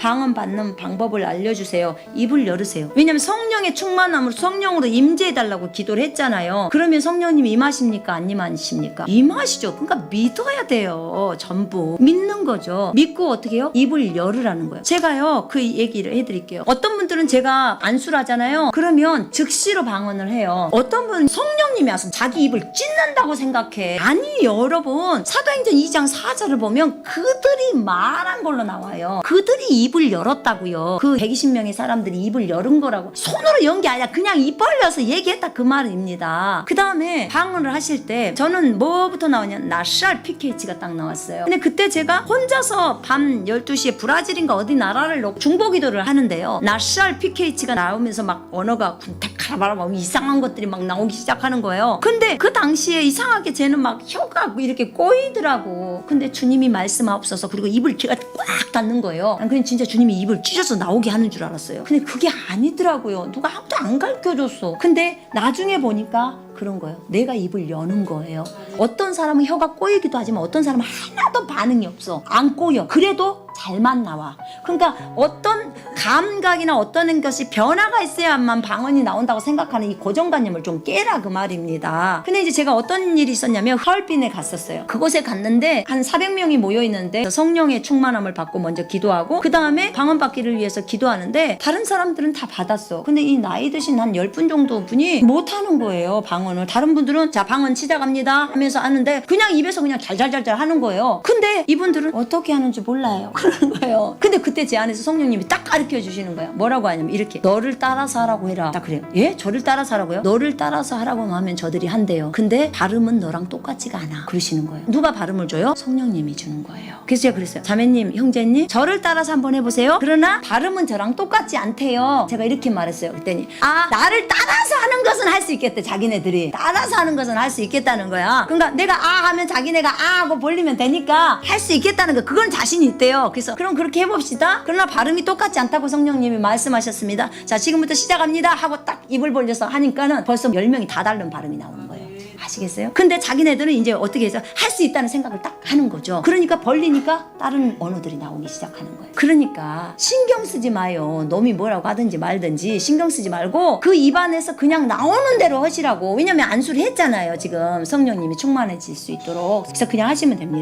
방언 받는 방법을 알려주세요. 입을 열으세요. 왜냐면 성령의 충만함으로 성령으로 임재해달라고 기도를 했잖아요. 그러면 성령님이 임하십니까? 안 임하십니까? 임하시죠. 그러니까 믿어야 돼요. 전부 믿는 거죠. 믿고 어떻게 해요? 입을 열으라는 거예요. 제가요 그 얘기를 해드릴게요. 어떤 분들은 제가 안수를 하잖아요. 그러면 즉시로 방언을 해요. 어떤 분은 성령님이 와서 자기 입을 찢는다고 생각해. 아니 여러분, 사도행전 2장 4절을 보면 그들이 말한 걸로 나와요. 그들이 입을 열었다고요. 그 120명의 사람들이 입을 열은 거라고. 손으로 연 게 아니라 그냥 입 벌려서 얘기했다 그 말입니다. 그 다음에 방언을 하실 때 저는 뭐부터 나오냐, 나샬 PKH가 딱 나왔어요. 근데 그때 제가 혼자서 밤 12시에 브라질인가 어디 나라를 놓고 중보기도를 하는데요. 나샬 PKH가 나오면서 막 언어가 군테카라바라 이상한 것들이 막 나오기 시작하는 거예요. 근데 그 당시에 이상하게 쟤는 막 혀가 이렇게 꼬이더라고. 근데 주님이 말씀하옵소서, 그리고 입을 제가 꽉 닫는 거예요. 난 그냥 진짜 주님이 입을 찢어서 나오게 하는 줄 알았어요. 근데 그게 아니더라고요. 누가 아무도 안 가르쳐줬어. 근데 나중에 보니까 그런 거예요. 내가 입을 여는 거예요. 어떤 사람은 혀가 꼬이기도 하지만 어떤 사람은 하나도 반응이 없어. 안 꼬여. 그래도 잘만 나와. 그러니까 어떤 감각이나 어떤 것이 변화가 있어야만 방언이 나온다고 생각하는 이 고정관념을 좀 깨라 그 말입니다. 근데 이제 제가 어떤 일이 있었냐면 하얼빈에 갔었어요. 그곳에 갔는데 한 400명이 모여 있는데 성령의 충만함을 받고 먼저 기도하고 그 다음에 방언 받기를 위해서 기도하는데 다른 사람들은 다 받았어. 근데 이 나이 드신 한 10분 정도 분이 못하는 거예요, 방언을. 다른 분들은 자 방언 시작합니다 하면서 하는데 그냥 입에서 그냥 잘잘잘잘 하는 거예요. 근데 이분들은 어떻게 하는지 몰라요. 그러는 거예요. 근데 그때 제 안에서 성령님이 딱 가르쳐 주시는 거예요. 뭐라고 하냐면 이렇게, 너를 따라서 하라고 해라. 딱 그래요. 예? 저를 따라서 하라고요? 너를 따라서 하라고 하면 저들이 한대요. 근데 발음은 너랑 똑같지가 않아. 그러시는 거예요. 누가 발음을 줘요? 성령님이 주는 거예요. 그래서 제가 그랬어요. 자매님, 형제님, 저를 따라서 한번 해보세요. 그러나 발음은 저랑 똑같지 않대요. 제가 이렇게 말했어요. 그랬더니 나를 따라서 하는 것은 할 수 있겠대. 자기네들이 따라서 하는 것은 할 수 있겠다는 거야. 그러니까 내가 하면 자기네가 하고 벌리면 되니까 할 수 있겠다는 거. 그건 자신이 있대요. 그래서 그럼 그렇게 해봅시다. 그러나 발음이 똑같지 않다고 성령님이 말씀하셨습니다. 자, 지금부터 시작합니다 하고 딱 입을 벌려서 하니까는 벌써 10명이 다 다른 발음이 나오는 거예요. 아시겠어요? 근데 자기네들은 이제 어떻게 해서 할 수 있다는 생각을 딱 하는 거죠. 그러니까 벌리니까 다른 언어들이 나오기 시작하는 거예요. 그러니까 신경 쓰지 마요. 놈이 뭐라고 하든지 말든지 신경 쓰지 말고 그 입안에서 그냥 나오는 대로 하시라고. 왜냐면 안수를 했잖아요. 지금 성령님이 충만해질 수 있도록. 그래서 그냥 하시면 됩니다.